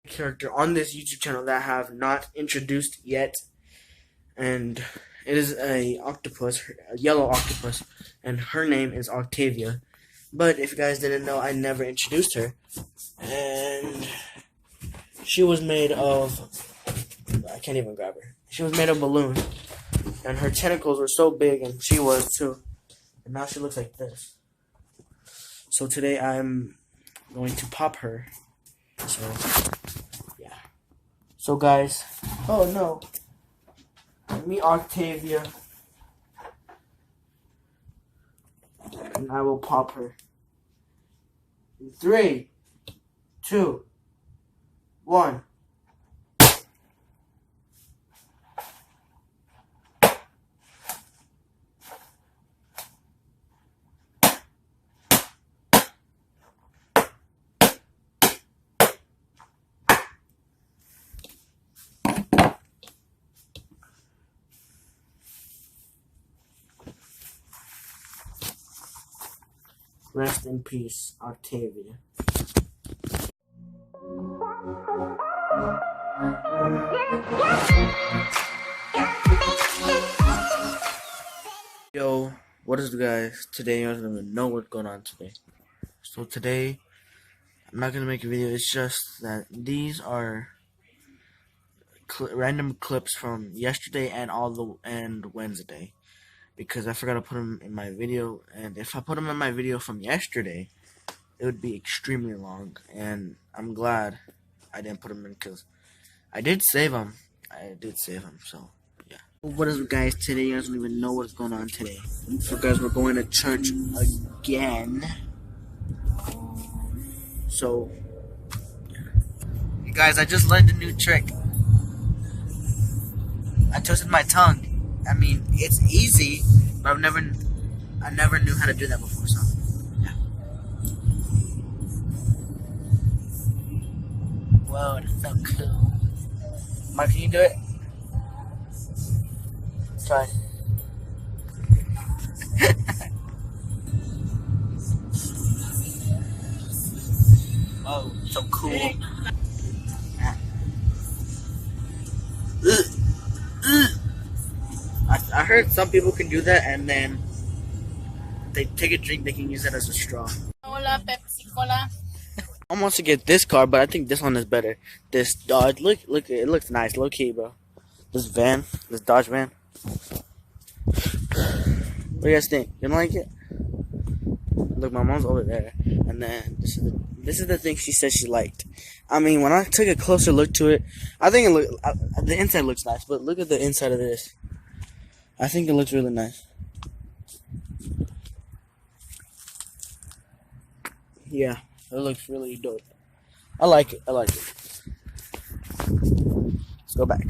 character on this YouTube channel that I have not introduced yet, and it is a octopus, a yellow octopus, and her name is Octavia. But if you guys didn't know, I never introduced her, and she was made of, I can't even grab her. She was made of balloon, and her tentacles were so big, and she was too. And now she looks like this. So today I'm going to pop her. So yeah. So guys, oh no, meet Octavia, and I will pop her. In 3, 2, 1. Rest in peace, Octavia. Yo, what is guys? Today I don't even know what's going on today. So today I'm not gonna make a video. It's just that these are random clips from yesterday and Wednesday, because I forgot to put them in my video. And if I put them in my video from yesterday, it would be extremely long. And I'm glad I didn't put them in, because I did save them. So yeah. What is up, guys? Today you guys don't even know what's going on today. So guys, we're going to church again. So guys, I just learned a new trick. I twisted my tongue. I mean, it's easy, but I never knew how to do that before. So yeah. Whoa, that's so cool. Mike, can you do it? Try. Oh, so cool. I heard some people can do that, and then they take a drink, they can use it as a straw. Hola, Pepsi Cola. I want to get this car, but I think this one is better. This Dodge, look, it looks nice, low key, bro. This Dodge van. What do you guys think? You don't like it? Look, my mom's over there, and then this is the thing she said she liked. I mean, when I took a closer look to it, I think the inside looks nice, but look at the inside of this. I think it looks really nice. Yeah, it looks really dope. I like it. Let's go back.